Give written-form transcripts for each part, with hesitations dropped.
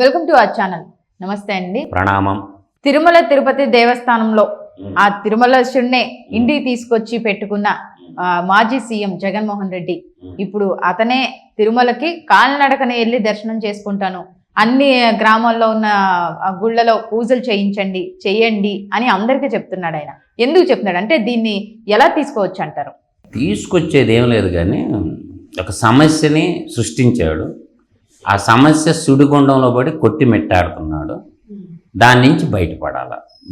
Welcome to our channel. నమస్తే అండి. ప్రణామం. తిరుమల తిరుపతి దేవస్థానంలో ఆ తిరుమలేశ్వరునే ఇంటికి తీసుకొచ్చి పెట్టుకున్న మాజీ సీఎం జగన్మోహన్ రెడ్డి ఇప్పుడు అతనే తిరుమలకి కాలినడకనే వెళ్ళి దర్శనం చేసుకుంటాను, అన్ని గ్రామాల్లో ఉన్న గుళ్ళలో పూజలు చేయండి అని అందరికీ చెప్తున్నాడు. ఆయన ఎందుకు చెప్తున్నాడు అంటే దీన్ని ఎలా తీసుకోవచ్చు అంటారు? తీసుకొచ్చేది ఏం లేదు, కానీ ఒక సమస్యని సృష్టించాడు. ఆ సమస్య సుడిగుండంలో పడి కొట్టి మెట్టాడుతున్నాడు. దాని నుంచి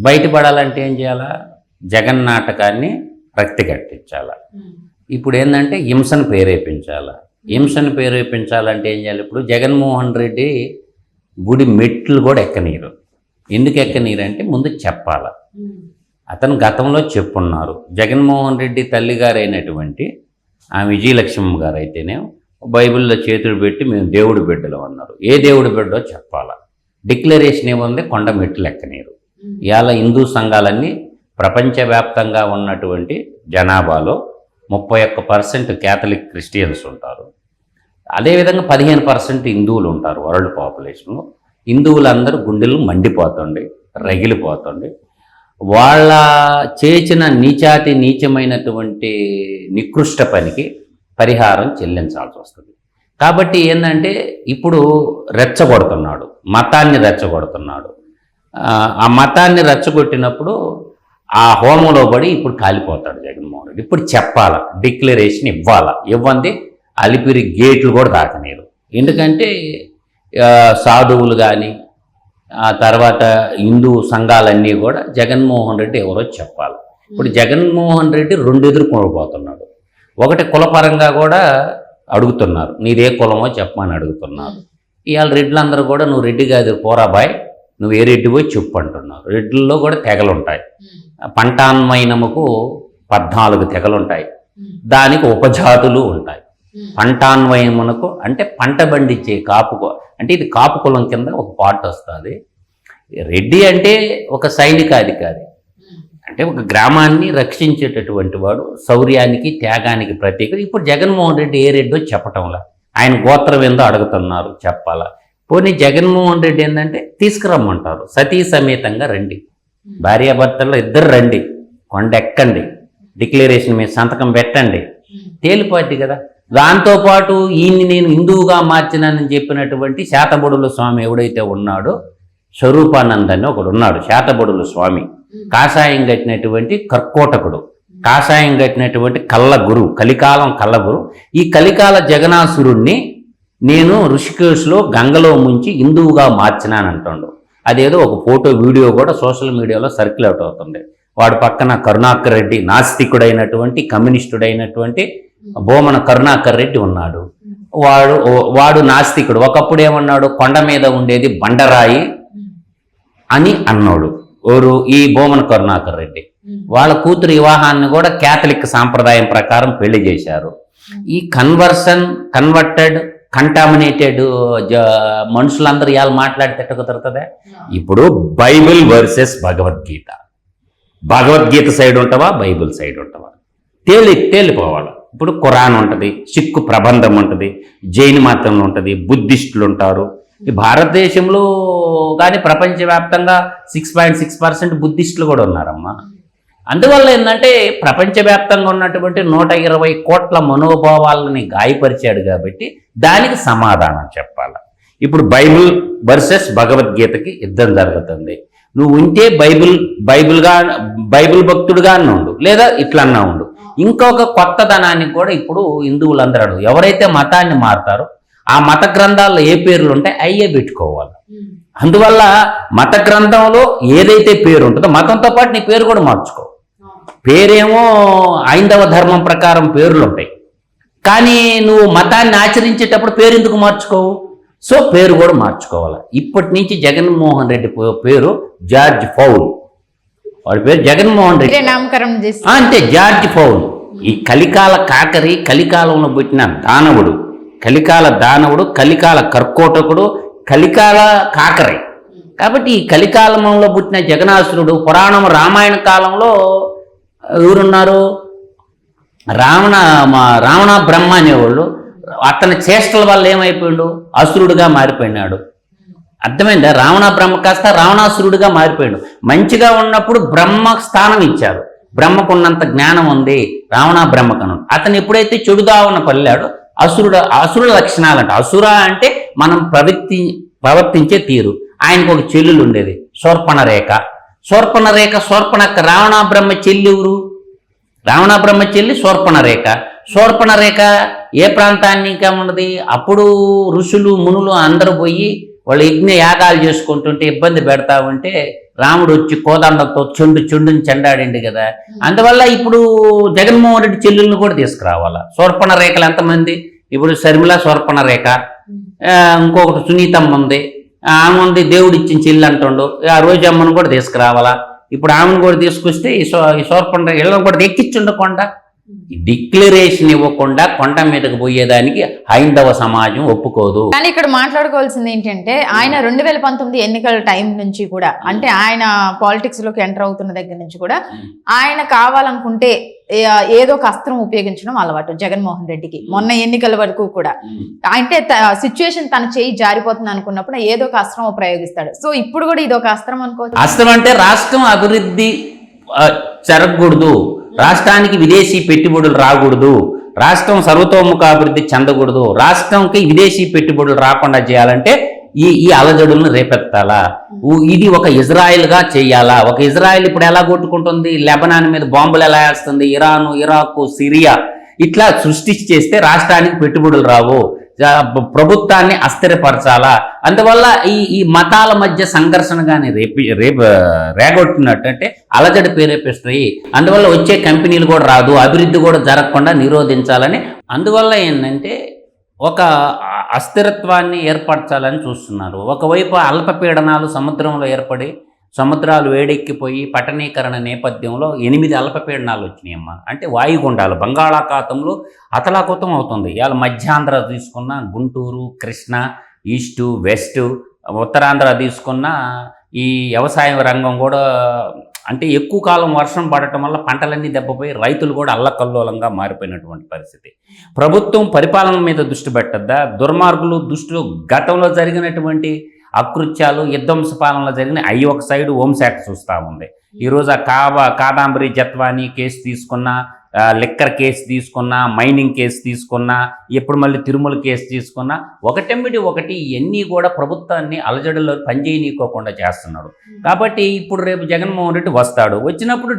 బయటపడాలంటే ఏం చేయాలా? జగన్ నాటకాన్ని రక్తి కట్టించాల. ఇప్పుడు ఏంటంటే హింసను ప్రేరేపించాలంటే ఏం చేయాలి? ఇప్పుడు జగన్మోహన్ రెడ్డి గుడి మెట్లు కూడా ఎక్కనీరు. ఎందుకు ఎక్కనీరు అంటే ముందు చెప్పాల. అతను గతంలో చెప్పున్నారు. జగన్మోహన్ రెడ్డి తల్లిగారు అయినటువంటి ఆ విజయలక్ష్మి గారు అయితేనే బైబిల్లో చేతులు పెట్టి మేము దేవుడి బిడ్డలు అన్నారు. ఏ దేవుడి బిడ్డో చెప్పాలా. డిక్లరేషన్ ఏముంది? కొండ మెట్లు ఎక్కనీరు. ఇవాళ హిందూ సంఘాలన్నీ ప్రపంచవ్యాప్తంగా ఉన్నటువంటి జనాభాలో 31% క్యాథలిక్ క్రిస్టియన్స్ ఉంటారు. అదేవిధంగా 15% హిందువులు ఉంటారు వరల్డ్ పాపులేషన్లో. హిందువులందరూ గుండెలు మండిపోతుండే, రగిలిపోతుండే. వాళ్ళ చేసిన నీచమైనటువంటి నికృష్ట పనికి పరిహారం చెల్లించాల్సి వస్తుంది. కాబట్టి ఏంటంటే ఇప్పుడు మతాన్ని రెచ్చగొడుతున్నాడు. ఆ మతాన్ని రెచ్చగొట్టినప్పుడు ఆ హోమంలో పడి ఇప్పుడు కాలిపోతాడు జగన్మోహన్ రెడ్డి. ఇప్పుడు చెప్పాలా, డిక్లరేషన్ ఇవ్వండి అలిపిరి గేట్లు కూడా దాకనేరు. ఎందుకంటే సాధువులు కానీ ఆ తర్వాత హిందూ సంఘాలన్నీ కూడా జగన్మోహన్ రెడ్డి ఎవరో చెప్పాలి. ఇప్పుడు జగన్మోహన్ రెడ్డి రెండు ఎదుర్కొనిపోతున్నాడు. ఒకటి కులపరంగా కూడా అడుగుతున్నారు, నీదే కులమో చెప్పమని అడుగుతున్నారు. ఇవాళ రెడ్లందరూ కూడా నువ్వు రెడ్డి కాదు పోరాబాయ్, నువ్వు ఏ రెడ్డి పోయి చెప్పు అంటున్నారు. రెడ్లలో కూడా తెగలుంటాయి. పంటాన్వయనముకు 14 తెగలుంటాయి. దానికి ఉపజాతులు ఉంటాయి. పంటాన్వయమునకు అంటే పంట పండించే కాపు, అంటే ఇది కాపు కులం కింద ఒక పార్ట్ వస్తుంది. రెడ్డి అంటే ఒక సైనికాధికారి, అంటే ఒక గ్రామాన్ని రక్షించేటటువంటి వాడు, శౌర్యానికి త్యాగానికి ప్రతీక. ఇప్పుడు జగన్మోహన్ రెడ్డి ఏ రెడ్డో చెప్పటంలా, ఆయన గోత్రం ఏందో అడుగుతున్నారు, చెప్పాలా. పోనీ జగన్మోహన్ రెడ్డి ఏంటంటే తీసుకురమ్మంటారు, సతీ సమేతంగా రండి, భార్యాభర్తల్లో ఇద్దరు రండి, కొండ ఎక్కండి, డిక్లరేషన్ మీద సంతకం పెట్టండి, తేలిపోద్ది కదా. దాంతోపాటు ఈయన్ని నేను హిందువుగా మార్చినానని చెప్పినటువంటి శాతబడుల స్వామి ఎవడైతే ఉన్నాడో, స్వరూపానంద్ అని ఒకడు ఉన్నాడు, శాతబడుల స్వామి, కాషాయం కట్టినటువంటి కర్కోటకుడు, కాషాయం కట్టినటువంటి కలికాలం కల్లగురు. ఈ కలికాల జగనాసురుణ్ణి నేను ఋషికేశ్లో గంగలో ముంచి హిందువుగా మార్చినానంటాడు. అదేదో ఒక ఫోటో వీడియో కూడా సోషల్ మీడియాలో సర్క్యులేట్ అవుతుంది. వాడు పక్కన కరుణాకర్ రెడ్డి, నాస్తికుడైనటువంటి కమ్యూనిస్టుడైనటువంటి బోమన కరుణాకర్ రెడ్డి ఉన్నాడు. వాడు నాస్తికుడు. ఒకప్పుడు ఏమన్నాడు? కొండ మీద ఉండేది బండరాయి అని అన్నాడు. ఈ బోమన కరుణాకర్ రెడ్డి వాళ్ళ కూతురు వివాహాన్ని కూడా క్యాథలిక్ సాంప్రదాయం ప్రకారం పెళ్లి చేశారు. ఈ కన్వర్టెడ్ కంటామినేటెడ్ మనుషులందరూ ఇవాళ మాట్లాడితే కుదురుతుందా? ఇప్పుడు బైబిల్ వర్సెస్ భగవద్గీత సైడ్ ఉంటావా, బైబిల్ సైడ్ ఉంటావా? తేలిపోవాలి. ఇప్పుడు ఖురాన్ ఉంటుంది, సిక్కు ప్రబంధం ఉంటుంది, జైన్ మతంలో ఉంటుంది, బుద్ధిస్టులు ఉంటారు. ఈ భారతదేశంలో కానీ ప్రపంచవ్యాప్తంగా 6.6% బుద్ధిస్టులు కూడా ఉన్నారమ్మా. అందువల్ల ఏంటంటే ప్రపంచవ్యాప్తంగా ఉన్నటువంటి 120 కోట్ల మనోభావాలని గాయపరిచాడు. కాబట్టి దానికి సమాధానం చెప్పాలి. ఇప్పుడు బైబిల్ వర్సెస్ భగవద్గీతకి యుద్ధం జరుగుతుంది. నువ్వు ఉంటే బైబిల్ భక్తుడుగా ఉండు, లేదా ఇట్లన్నా ఉండు. ఇంకొక కొత్తదనానికి కూడా ఇప్పుడు హిందువులందరూ ఎవరైతే మతాన్ని మారుతారో ఆ మత గ్రంథాల్లో ఏ పేర్లు ఉంటాయి అయ్యే పెట్టుకోవాలి. అందువల్ల మత గ్రంథంలో ఏదైతే పేరు ఉంటుందో మతంతో పాటు నీ పేరు కూడా మార్చుకో. పేరేమో హైందవ ధర్మం ప్రకారం పేర్లు ఉంటాయి, కానీ నువ్వు మతాన్ని ఆచరించేటప్పుడు పేరు ఎందుకు మార్చుకోవు? సో పేరు కూడా మార్చుకోవాలి. ఇప్పటి నుంచి జగన్మోహన్ రెడ్డి పేరు జార్జ్ ఫౌల్, వాడి పేరు జగన్మోహన్ రెడ్డి నామకరణం అంతే, జార్జ్ ఫౌల్. ఈ కలికాల కాకరి, కలికాలంలో పుట్టిన దానవుడు, కలికాల కర్కోటకుడు, కలికాల కాకరి. కాబట్టి ఈ కలికాలంలో పుట్టిన జగనాసురుడు పురాణం రామాయణ కాలంలో ఎవరున్నారు? రావణ బ్రహ్మ అనేవాళ్ళు. అతని చేష్టల వల్ల ఏమైపోయాడు? అసురుడుగా మారిపోయినాడు. అర్థమైందా? రావణ బ్రహ్మ కాస్త రావణాసురుడిగా మారిపోయాడు. మంచిగా ఉన్నప్పుడు బ్రహ్మ స్థానం ఇచ్చారు, బ్రహ్మకున్నంత జ్ఞానం ఉంది రావణ బ్రహ్మకను. అతను ఎప్పుడైతే చెడుదావన పల్లాడో అసురుల లక్షణాలంట. అసుర అంటే మనం ప్రవర్తించే తీరు. ఆయనకు ఒక చెల్లెలు ఉండేది, శూర్పణరేఖ. శూర్పణక్క రావణ బ్రహ్మ చెల్లి ఎవరు? రావణ బ్రహ్మ చెల్లి శూర్పణరేఖ ఏ ప్రాంతానికి ఉన్నది? అప్పుడు ఋషులు మునులు అందరూ పోయి వాళ్ళు యజ్ఞ యాగాలు చేసుకుంటుంటే ఇబ్బంది పెడతా ఉంటే రాముడు వచ్చి కోదండంతో చెండుని చెండాడింది కదా. అందువల్ల ఇప్పుడు జగన్మోహన్ రెడ్డి చెల్లెలను కూడా తీసుకురావాలా. శూర్పణరేఖలు ఎంతమంది? ఇప్పుడు శర్మిల శూర్పణరేఖ, ఇంకొకటి సునీతమ్మ ఉంది, ఆమె ఉంది దేవుడు ఇచ్చిన చెల్లి అంటుండు. ఆ రోజమ్మను కూడా తీసుకురావాలా. ఇప్పుడు ఆమెను కూడా తీసుకొస్తే ఈ శూర్పణరేఖ ఇళ్ళను కూడా ఎక్కించుండకుండా, డిక్లరేషన్ ఇవ్వకుండా కొండ మీదకి పోయేదానికి హైందవ సమాజం ఒప్పుకోదు. కానీ ఇక్కడ మాట్లాడుకోవాల్సింది ఏంటంటే, ఆయన 2019 ఎన్నికల టైం నుంచి కూడా, అంటే ఆయన పాలిటిక్స్ లోకి ఎంటర్ అవుతున్న దగ్గర నుంచి కూడా ఆయన కావాలనుకుంటే ఏదో ఒక అస్త్రం ఉపయోగించడం అలవాటు జగన్మోహన్ రెడ్డికి. మొన్న ఎన్నికల వరకు కూడా అంటే సిచ్యువేషన్ తన చేయి జారిపోతుంది అనుకున్నప్పుడు ఏదో ఒక అస్త్రం ప్రయోగిస్తాడు. సో ఇప్పుడు కూడా ఇది ఒక అస్త్రం అనుకోవచ్చు. అస్త్రం అంటే రాష్ట్రం అభివృద్ధి జరగకూడదు, రాష్ట్రానికి విదేశీ పెట్టుబడులు రాకూడదు, రాష్ట్రం సర్వతోముఖ అభివృద్ధి చెందకూడదు, రాష్ట్రంకి విదేశీ పెట్టుబడులు రాకుండా చేయాలంటే ఈ అలజడులను రేపెత్తాలా. ఇది ఒక ఇజ్రాయెల్గా చేయాలా. ఒక ఇజ్రాయెల్ ఇప్పుడు ఎలా కొట్టుకుంటుంది, లెబనాన్ మీద బాంబులు ఎలా వేస్తుంది, ఇరాను, ఇరాకు, సిరియా ఇట్లా సృష్టించి చేస్తే రాష్ట్రానికి పెట్టుబడులు రావు, ప్రభుత్వాన్ని అస్థిరపరచాలా. అందువల్ల ఈ మతాల మధ్య సంఘర్షణ కానీ రేగొట్టినట్టు అంటే అలజడి పేరేపిస్తాయి. అందువల్ల వచ్చే కంపెనీలు కూడా రాదు, అభివృద్ధి కూడా జరగకుండా నిరోధించాలని. అందువల్ల ఏంటంటే ఒక అస్థిరత్వాన్ని ఏర్పరచాలని చూస్తున్నారు. ఒకవైపు అల్పపీడనాలు సముద్రంలో ఏర్పడి సముద్రాలు వేడెక్కిపోయి పట్టణీకరణ నేపథ్యంలో 8 అల్పపీడనాలు వచ్చినాయమ్మా. అంటే వాయుగుండాలు బంగాళాఖాతంలో అతలాకుతం అవుతుంది. ఇవాళ మధ్యాంధ్ర తీసుకున్న గుంటూరు, కృష్ణా, ఈస్టు, వెస్టు, ఉత్తరాంధ్ర తీసుకున్న ఈ వ్యవసాయ రంగం కూడా అంటే ఎక్కువ కాలం వర్షం పడటం వల్ల పంటలన్నీ దెబ్బపోయి రైతులు కూడా అల్లకల్లోలంగా మారిపోయినటువంటి పరిస్థితి. ప్రభుత్వం పరిపాలన మీద దృష్టి పెట్టద్దా? దుర్మార్గులు దృష్టిలో గతంలో జరిగినటువంటి అకృత్యాలు, విధ్వంస పాలనలో జరిగిన అవి ఒక సైడు హోంశాఖ చూస్తూ ఉంది. ఈరోజు ఆ కాదాంబరి జత్వానీ కేసు తీసుకున్నా, లిక్కర్ కేసు తీసుకున్నా, మైనింగ్ కేసు తీసుకున్నా, ఎప్పుడు మళ్ళీ తిరుమల కేసు తీసుకున్నా ఒకటెంబడి ఒకటి ఇవన్నీ కూడా ప్రభుత్వాన్ని అలజడిలో పనిచేయనీకోకుండా చేస్తున్నాడు. కాబట్టి ఇప్పుడు రేపు జగన్మోహన్ రెడ్డి వస్తాడు, వచ్చినప్పుడు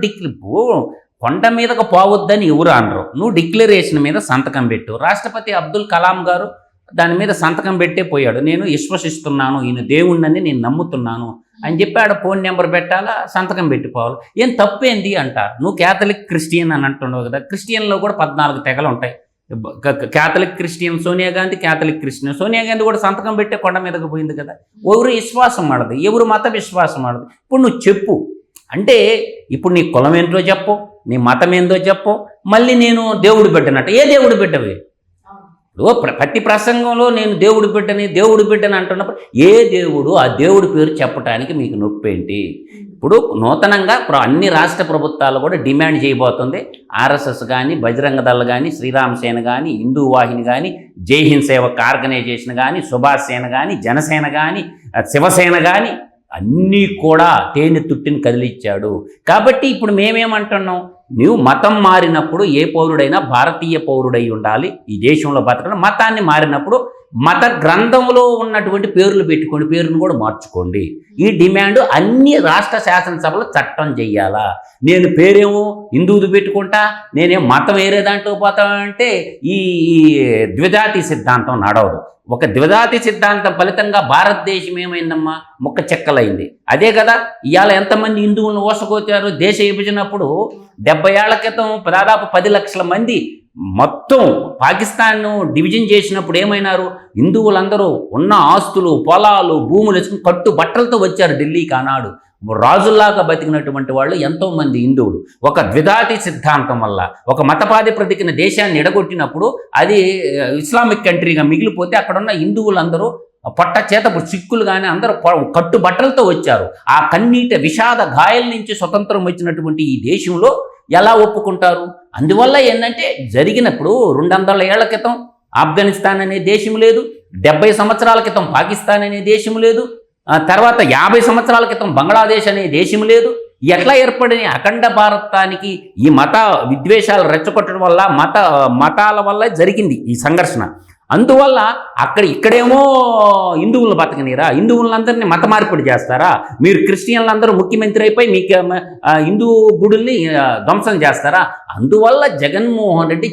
కొండ మీదకు పోవద్దని ఎవరు అనరు. నువ్వు డిక్లరేషన్ మీద సంతకం పెట్టు. రాష్ట్రపతి అబ్దుల్ కలాం గారు దాని మీద సంతకం పెట్టే పోయాడు. నేను విశ్వసిస్తున్నాను, ఈయన దేవుణ్ణని నేను నమ్ముతున్నాను అని చెప్పి ఆడ ఫోన్ నెంబర్ పెట్టాలా, సంతకం పెట్టిపోవాలి. ఏం తప్పేంది అంట. నువ్వు క్యాథలిక్ క్రిస్టియన్ అని అంటున్నావు కదా, క్రిస్టియన్లో కూడా 14 తెగలు ఉంటాయి. Catholic Christian Sonia Gandhi, Catholic Christian Sonia Gandhi కూడా సంతకం పెట్టే కొండ మీదకి పోయింది కదా. ఎవరు విశ్వాసం ఆడదు, ఎవరు మత విశ్వాసం ఆడదు. ఇప్పుడు నువ్వు చెప్పు అంటే, ఇప్పుడు నీ కులం ఏంటో చెప్పు, నీ మతం ఏందో చెప్పు, మళ్ళీ నేను దేవుడు బిడ్డనట్ట. ఏ దేవుడు బిడ్డవి? ప్రతి ప్రసంగంలో నేను దేవుడు బిడ్డని అంటున్నప్పుడు ఏ దేవుడు, ఆ దేవుడి పేరు చెప్పడానికి మీకు నొప్పి ఏంటి? ఇప్పుడు నూతనంగా అన్ని రాష్ట్ర ప్రభుత్వాలు కూడా డిమాండ్ చేయబోతుంది. ఆర్ఎస్ఎస్ కానీ, బజరంగ దళ్ కానీ, శ్రీరామ్ సేన కానీ, హిందూ వాహిని కానీ, జై హింద్ సేవక్ ఆర్గనైజేషన్ కానీ, సుభాష్ సేన కానీ, జనసేన కానీ, శివసేన కానీ అన్నీ కూడా తేనె తుట్టిని కదిలిచ్చాడు. కాబట్టి ఇప్పుడు మేమేమంటున్నాం, నువ్వు మతం మారినప్పుడు ఏ పౌరుడైనా భారతీయ పౌరుడై ఉండాలి, ఈ దేశంలో బతకడం. మతాన్ని మారినప్పుడు మత గ్రంథంలో ఉన్నటువంటి పేర్లు పెట్టుకోండి, పేరును కూడా మార్చుకోండి. ఈ డిమాండ్ అన్ని రాష్ట్ర శాసనసభలో చట్టం చెయ్యాలా. నేను పేరేమో హిందువుది పెట్టుకుంటా, నేనేం మతం వేరే దాంట్లో పోతానంటే ఈ ద్విజాతి సిద్ధాంతం నడవదు. ఒక ద్విజాతి సిద్ధాంతం ఫలితంగా భారతదేశం ఏమైందమ్మా, ముక్క చెక్కలైంది. అదే కదా ఇవాళ ఎంతమంది హిందువులను ఓసకొచ్చారు. దేశ విభజనప్పుడు 70 ఏళ్ల క్రితం దాదాపు 10 లక్షల మంది మొత్తం పాకిస్తాన్ను డివిజన్ చేసినప్పుడు ఏమైనారు, హిందువులందరూ ఉన్న ఆస్తులు, పొలాలు, భూములు వేసుకుని కట్టు బట్టలతో వచ్చారు ఢిల్లీకి. ఆనాడు రాజుల్లాగా బతికినటువంటి వాళ్ళు ఎంతోమంది హిందువులు. ఒక ద్విజాతి సిద్ధాంతం వల్ల ఒక మతపాధిపతికిన దేశాన్ని ఎడగొట్టినప్పుడు అది ఇస్లామిక్ కంట్రీగా మిగిలిపోతే అక్కడున్న హిందువులందరూ పొట్ట చేతపు సిక్కులు కానీ అందరూ కట్టు బట్టలతో వచ్చారు. ఆ కన్నీట విషాద గాయాల నుంచి స్వతంత్రం వచ్చినటువంటి ఈ దేశంలో ఎలా ఒప్పుకుంటారు? అందువల్ల ఏంటంటే జరిగినప్పుడు 200 ఏళ్ల క్రితం ఆఫ్ఘనిస్తాన్ అనే దేశం లేదు, 70 సంవత్సరాల క్రితం పాకిస్తాన్ అనే దేశం లేదు, తర్వాత 50 సంవత్సరాల క్రితం బంగ్లాదేశ్ అనే దేశం లేదు. ఎట్లా ఏర్పడిన అఖండ భారతానికి ఈ మత విద్వేషాలు రెచ్చగొట్టడం వల్ల మతాల వల్ల జరిగింది ఈ సంఘర్షణ. అందువల్ల ఇక్కడేమో హిందువులను బతకనీరా, హిందువులందరినీ మత మార్పిడి చేస్తారా, మీరు క్రిస్టియన్లందరూ ముఖ్యమంత్రి అయిపోయి మీకు హిందూ గుడుల్ని ధ్వంసం చేస్తారా. అందువల్ల జగన్మోహన్ రెడ్డి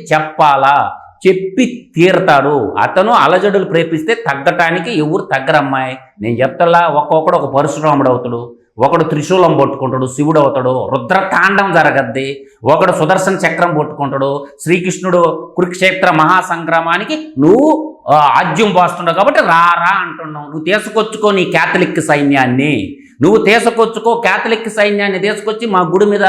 చెప్పి తీరతాడు. అతను అలజడులు ప్రేపిస్తే తగ్గటానికి ఎవరు తగ్గరమ్మాయి. నేను చెప్తలా, ఒక్కొక్కడు ఒక పరశురాముడు అవుతాడు, ఒకడు త్రిశూలం పట్టుకుంటాడు శివుడు అవుతాడు, రుద్రతాండం జరగద్ది, ఒకడు సుదర్శన చక్రం పట్టుకుంటాడు. శ్రీకృష్ణుడు కురుక్షేత్ర మహాసంగ్రామానికి నువ్వు ఆజ్యం పోస్తున్నావు కాబట్టి రా అంటున్నావు. నువ్వు తీసుకొచ్చుకో నీ క్యాథలిక్ సైన్యాన్ని, తీసుకొచ్చి మా గుడి మీద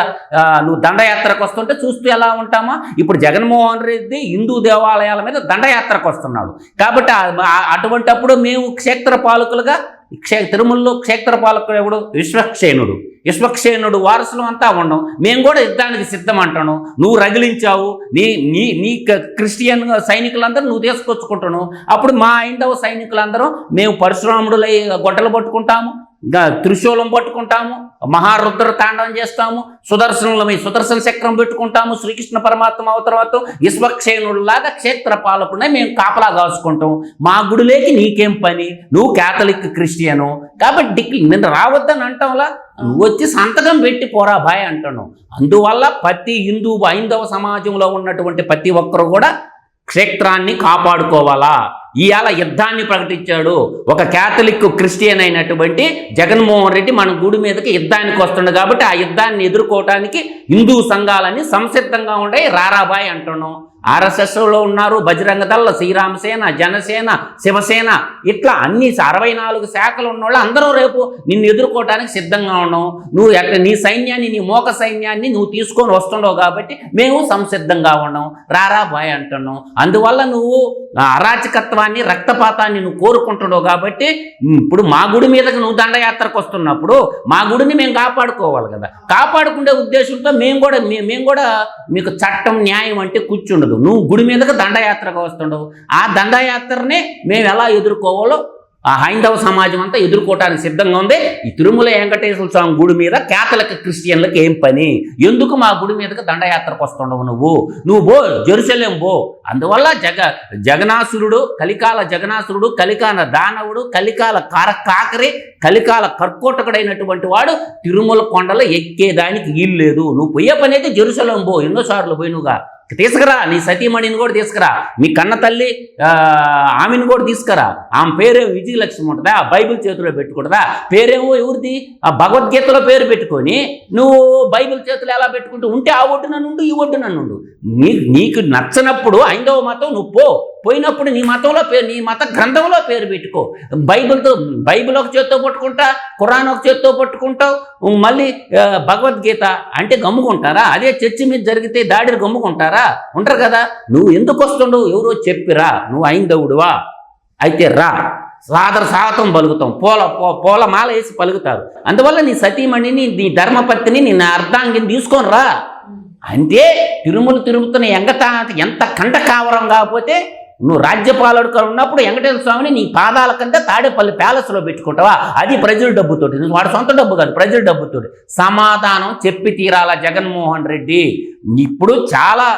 నువ్వు దండయాత్రకు వస్తుంటే చూస్తూ ఎలా ఉంటామా. ఇప్పుడు జగన్మోహన్ రెడ్డి హిందూ దేవాలయాల మీద దండయాత్రకు వస్తున్నాడు కాబట్టి అటువంటప్పుడు మేము క్షేత్ర పాలకులుగా తిరుమలలో క్షేత్ర పాలకుడు ఎవడు? విశ్వక్సేనుడు వారసులు అంతా ఉండం. మేము కూడా యుద్ధానికి సిద్ధం అంటాను. నువ్వు రగిలించావు నీ క్రిస్టియన్ సైనికులందరూ నువ్వు తీసుకొచ్చుకుంటాను. అప్పుడు మా హైందవ సైనికులందరూ మేము పరశురాముడులై గొడ్డలు పట్టుకుంటాము, త్రిశూలం పట్టుకుంటాము, మహారుద్ర తాండవం చేస్తాము, సుదర్శన చక్రం పెట్టుకుంటాము. శ్రీకృష్ణ పరమాత్మ అవతరవాత విశ్వక్సేనుడిలాగా క్షేత్ర పాలకునే మేము కాపలా కాసుకుంటాం. మా గుడిలోకి నీకేం పని? నువ్వు క్యాథలిక్ క్రిస్టియను కాబట్టి నిన్ను రావద్దని అంటాంలా, నువ్వు వచ్చి సంతకం పెట్టి పోరా బాయ్ అంటాను. అందువల్ల ప్రతి హైందవ సమాజంలో ఉన్నటువంటి ప్రతి ఒక్కరు కూడా క్షేత్రాన్ని కాపాడుకోవాలా. ఇవాళ యుద్ధాన్ని ప్రకటించాడు ఒక క్యాథలిక్ క్రిస్టియన్ అయినటువంటి జగన్మోహన్ రెడ్డి. మన గుడి మీదకి యుద్ధానికి వస్తుండే కాబట్టి ఆ యుద్ధాన్ని ఎదుర్కోవటానికి హిందూ సంఘాలన్నీ సంసిద్ధంగా ఉండే రారాబాయ్ అంటున్నాం. ఆర్ఎస్ఎస్లో ఉన్నారు, బజరంగ దళ, శ్రీరామసేన, జనసేన, శివసేన, ఇట్లా అన్ని 64 శాఖలు ఉన్నవాళ్ళు అందరూ రేపు నిన్ను ఎదుర్కోవటానికి సిద్ధంగా ఉన్నావు. నువ్వు నీ సైన్యాన్ని, నీ మోక సైన్యాన్ని నువ్వు తీసుకొని వస్తుండవు కాబట్టి మేము సంసిద్ధంగా ఉన్నాం, రారా బాయ్ అంటున్నాం. అందువల్ల నువ్వు అరాచకత్వాన్ని, రక్తపాతాన్ని నువ్వు కోరుకుంటున్నావు కాబట్టి ఇప్పుడు మా గుడి మీదకి నువ్వు దండయాత్రకు వస్తున్నప్పుడు మా గుడిని మేము కాపాడుకోవాలి కదా. కాపాడుకునే ఉద్దేశంతో మేము కూడా మీకు చట్టం న్యాయం అంటే కూర్చుండదు. నువ్వు గుడి మీదకి దండయాత్రకు వస్తుండవు. ఆ దండయాత్రనే మేము ఎలా ఎదుర్కోవాలో ఆ హైందవ సమాజం అంతా ఎదుర్కోవటానికి సిద్ధంగా ఉంది. ఈ తిరుమల వెంకటేశ్వర స్వామి గుడి మీద క్యాథలిక్ క్రిస్టియన్లకు ఏం పని? ఎందుకు మా గుడి మీదకి దండయాత్రకు వస్తుండవు? నువ్వు బో, జెరూసలేం బో. అందువల్ల జగనాసురుడు, కలికాల జగనాసురుడు, కలికాల దానవుడు, కలికాల కాకరి, కలికాల కర్కోటకుడైనటువంటి వాడు తిరుమల కొండలో ఎక్కేదానికి వీలు లేదు. నువ్వు పోయే పని అయితే జెరూసలేం బో. ఎన్నోసార్లు పోయినుగా తీసుకురా, నీ సతీమణిని కూడా తీసుకురా, మీ కన్న తల్లి ఆమెను కూడా తీసుకురా. ఆమె పేరేమో విజయలక్ష్మి ఉంటుందా? బైబిల్ చేతిలో పెట్టుకుంటుందా? పేరేమో ఎవరిది? ఆ భగవద్గీతలో పేరు పెట్టుకొని నువ్వు బైబిల్ చేతిలో ఎలా పెట్టుకుంటూ ఉంటే ఆ ఒడ్డున నుండు, ఈ ఒడ్డున నుండు. నీకు నచ్చనప్పుడు హైందవ మతం నువ్వు పోయినప్పుడు నీ మతంలో నీ మత గ్రంథంలో పేరు పెట్టుకో. బైబిల్ ఒక చేత్తో పట్టుకుంటా, ఖురాన్ ఒక చేత్తో పట్టుకుంటావు, మళ్ళీ భగవద్గీత అంటే గమ్ముకుంటారా? అదే చర్చి మీద జరిగితే దాడిని గమ్ముకుంటారా? ఉంటారు కదా. నువ్వు ఎందుకు వస్తుండవు? ఎవరో చెప్పిరా, నువ్వు హైందవుడువా అయితే రా, స్వాగతం పలుకుతాం, పూల మాల వేసి పలుకుతారు. అందువల్ల నీ సతీమణిని, నీ ధర్మపత్నిని, నీ అర్ధాంగిని తీసుకొని రా. అంటే తిరుగుతున్న ఎంత కంటకావరం కాకపోతే నువ్వు రాజ్యపాలకుడు ఉన్నప్పుడు వెంకటేశ్వర స్వామిని నీ పాదాల కింద తాడేపల్లి ప్యాలెస్లో పెట్టుకుంటావా? అది ప్రజల డబ్బుతోటి, వాడు సొంత డబ్బు కాదు, ప్రజల డబ్బుతోటి. సమాధానం చెప్పి తీరాల జగన్మోహన్ రెడ్డి. ఇప్పుడు చాలా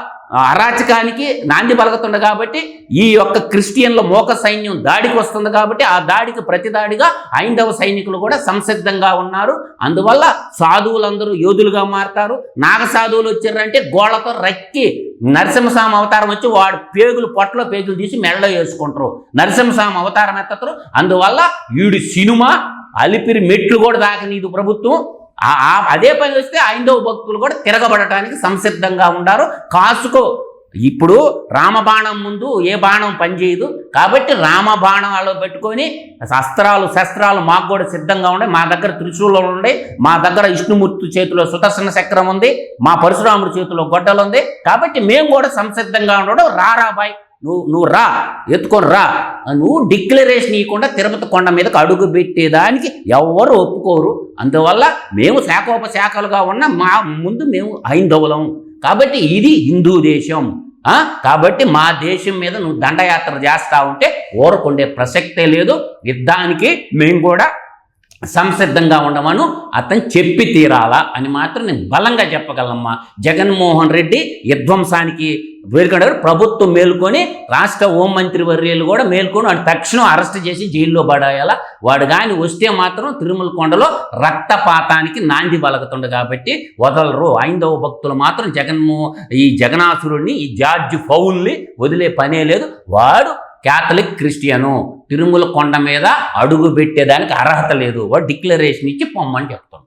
అరాచకానికి నాంది పలుకుతుంది కాబట్టి ఈ యొక్క క్రిస్టియన్ల మోక సైన్యం దాడికి వస్తుంది కాబట్టి ఆ దాడికి ప్రతిదాడిగా హైందవ సైనికులు కూడా సంసిద్ధంగా ఉన్నారు. అందువల్ల సాధువులందరూ యోధులుగా మారుతారు. నాగ సాధువులు వచ్చారంటే గోళ్లతో రక్కి నరసింహస్వామి అవతారం వచ్చి వాడు పొట్టలో పేగులు తీసి మెడలో వేసుకుంటారు. నరసింహస్వామి అవతారం ఎత్తతారు. అందువల్ల వీడి సినిమా అలిపిరి మెట్లు కూడా దాకనీదు ప్రభుత్వం. అదే పని వస్తే హైందవ భక్తులు కూడా తిరగబడటానికి సంసిద్ధంగా ఉన్నారు. కాసుకో. ఇప్పుడు రామబాణం ముందు ఏ బాణం పనిచేయదు కాబట్టి రామబాణాలు పెట్టుకొని శస్త్రాలు మాకు కూడా సిద్ధంగా ఉండే. మా దగ్గర త్రిశూలం ఉండే, మా దగ్గర విష్ణుమూర్తి చేతిలో సుదర్శన చక్రం ఉంది, మా పరశురాముడి చేతిలో గొడ్డలు ఉంది. కాబట్టి మేము కూడా సంసిద్ధంగా ఉండడం. రాబాయ్, నువ్వు రా, ఎత్తుకొని రా. నువ్వు డిక్లరేషన్ ఇవ్వకుండా తిరుపతి కొండ మీదకి అడుగు పెట్టేదానికి ఎవరు ఒప్పుకోరు. అందువల్ల మేము శాఖోపశాఖలుగా ఉన్న మా ముందు మేము హైందవులం కాబట్టి ఇది హిందూ దేశం. కాబట్టి మా దేశం మీద నువ్వు దండయాత్ర చేస్తా ఉంటే ఊరకుండే ప్రసక్తే లేదు. యుద్ధానికి మేము కూడా సంసిద్ధంగా ఉండమను అతను చెప్పి తీరాలా అని మాత్రం నేను బలంగా చెప్పగలమ్మా. జగన్మోహన్ రెడ్డి విధ్వంసానికి వేడుకడారు. ప్రభుత్వం మేల్కొని రాష్ట్ర హోంమంత్రి వర్యులు కూడా మేల్కొని వాడు తక్షణం అరెస్ట్ చేసి జైల్లో పడేయాలా. వాడు కానీ వస్తే మాత్రం తిరుమల కొండలో రక్తపాతానికి నాంది పలుకుతుండు కాబట్టి వదలరు. హైందవ భక్తులు మాత్రం ఈ జగనాసురుడిని, ఈ జార్జ్ ఫౌల్ని వదిలే పనే లేదు. వాడు క్యాథలిక్ క్రిస్టియను, తిరుమల కొండ మీద అడుగు పెట్టేదానికి అర్హత లేదు. వాడు డిక్లరేషన్ ఇచ్చి పొమ్మని చెప్తాను.